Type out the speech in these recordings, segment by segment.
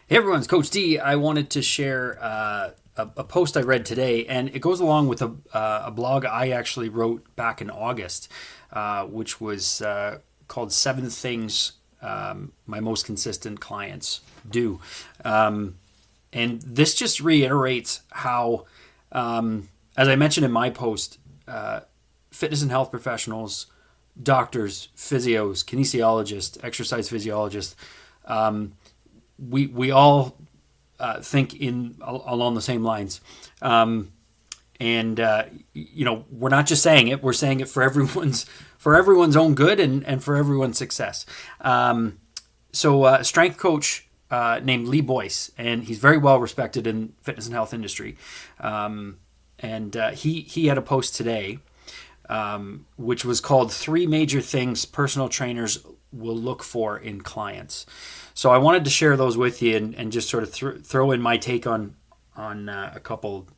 Hey everyone's Coach D. I wanted to share a post I read today, and it goes along with a blog I actually wrote back in August, which was called Seven Things My Most Consistent Clients Do. And this just reiterates how, as I mentioned in my post, fitness and health professionals, doctors, physios, kinesiologists, exercise physiologists, we all think in along the same lines, and we're not just saying it; we're saying it for everyone's own good and for everyone's success. A strength coach named Lee Boyce, and he's very well respected in fitness and health industry, he had a post today, which was called "Three Major Things Personal Trainers Will Look For in Clients." So I wanted to share those with you and just sort of throw in my take on a couple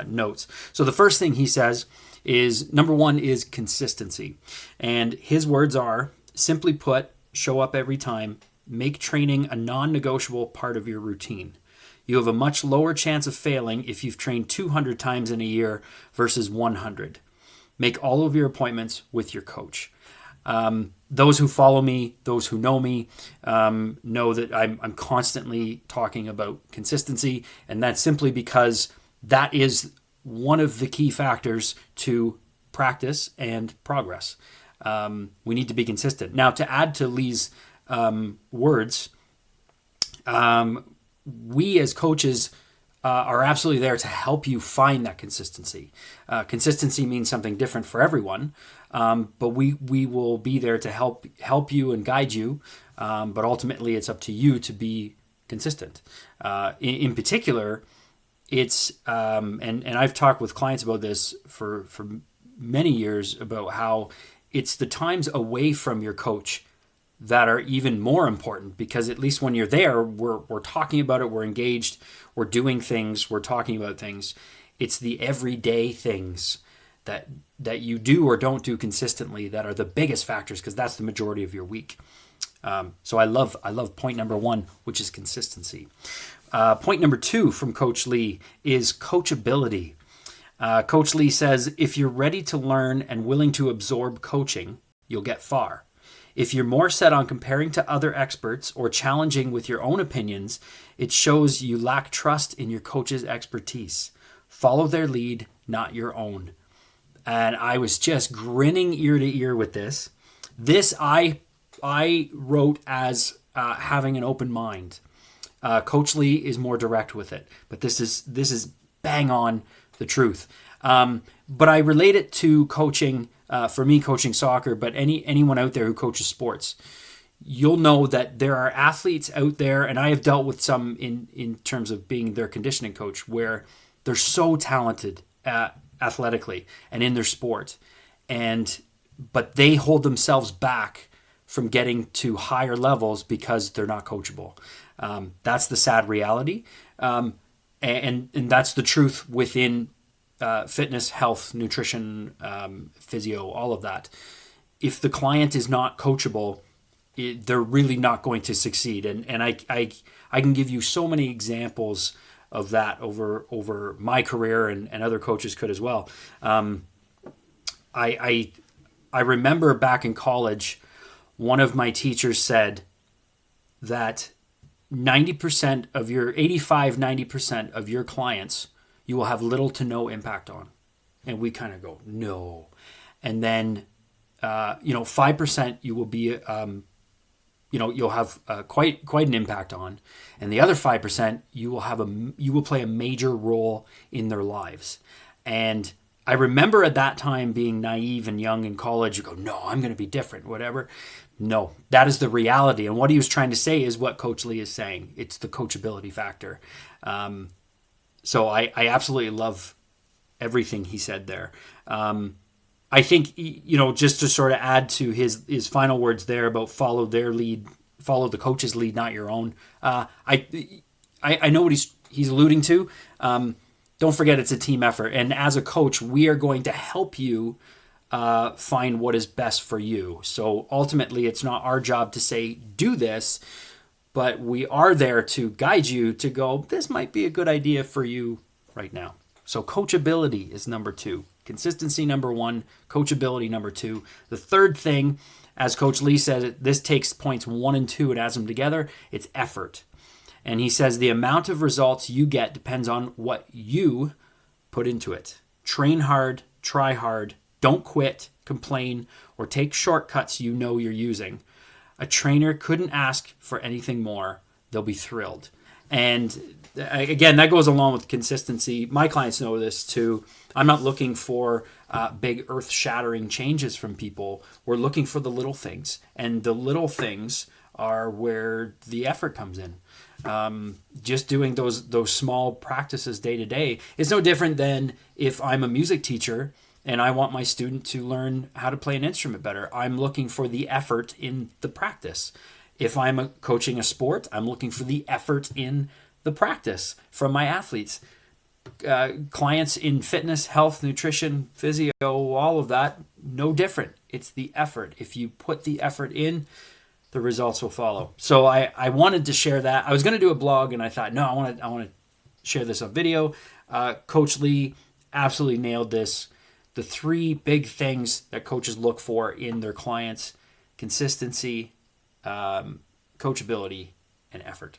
notes. So the first thing he says is, number one is consistency. And his words are, simply put, show up every time, make training a non-negotiable part of your routine. You have a much lower chance of failing if you've trained 200 times in a year versus 100. Make all of your appointments with your coach. Those who follow me, those who know me, know that I'm constantly talking about consistency, and that's simply because that is one of the key factors to practice and progress. We need to be consistent. Now, to add to Lee's words, we as coaches are absolutely there to help you find that consistency. Consistency means something different for everyone, but we will be there to help you and guide you. But ultimately, it's up to you to be consistent. In particular, it's and I've talked with clients about this for many years about how it's the times away from your coach that are even more important, because at least when you're there, we're talking about it, we're engaged, we're doing things, we're talking about things. It's the everyday things that you do or don't do consistently that are the biggest factors, because that's the majority of your week. So I love point number one, which is consistency. Point number two from Coach Lee is coachability. Coach Lee says, if you're ready to learn and willing to absorb coaching, you'll get far. If you're more set on comparing to other experts or challenging with your own opinions, it shows you lack trust in your coach's expertise. Follow their lead, not your own. And I was just grinning ear to ear with this. This I wrote as having an open mind. Coach Lee is more direct with it, but this is bang on the truth. But I relate it to coaching. For me, coaching soccer, but anyone out there who coaches sports, you'll know that there are athletes out there, and I have dealt with some in terms of being their conditioning coach, where they're so talented athletically and in their sport, but they hold themselves back from getting to higher levels because they're not coachable. That's the sad reality, and that's the truth within fitness, health, nutrition, physio, all of that. If the client is not coachable, they're really not going to succeed. And I can give you so many examples of that over my career, and other coaches could as well. I remember back in college, one of my teachers said that 90% of your 90% of your clients you will have little to no impact on. And we kind of go, no. And then, 5% you will be, you'll have quite an impact on. And the other 5%, you will play a major role in their lives. And I remember at that time being naive and young in college. You go, no, I'm going to be different, whatever. No, that is the reality. And what he was trying to say is what Coach Lee is saying. It's the coachability factor. So I absolutely love everything he said there. I think, just to sort of add to his final words there about follow the coach's lead, not your own. I know what he's alluding to. Don't forget it's a team effort. And as a coach, we are going to help you find what is best for you. So ultimately, it's not our job to say, do this, but we are there to guide you to go, this might be a good idea for you right now. So coachability is number 2. Consistency number 1, coachability number 2. The third thing, as Coach Lee says, this takes points 1 and 2 and adds them together. It's effort. And he says the amount of results you get depends on what you put into it. Train hard, try hard, don't quit, complain, or take shortcuts you know you're using. A trainer couldn't ask for anything more. They'll be thrilled. And again, that goes along with consistency. My clients know this too. I'm not looking for big earth-shattering changes from people. We're looking for the little things. And the little things are where the effort comes in. Just doing those small practices day to day is no different than if I'm a music teacher and I want my student to learn how to play an instrument better. I'm looking for the effort in the practice. If I'm coaching a sport, I'm looking for the effort in the practice from my athletes. Clients in fitness, health, nutrition, physio, all of that, no different. It's the effort. If you put the effort in, the results will follow. So I wanted to share that. I was going to do a blog, and I thought, no, I want to share this on video. Coach Lee absolutely nailed this. The 3 big things that coaches look for in their clients: consistency, coachability, and effort.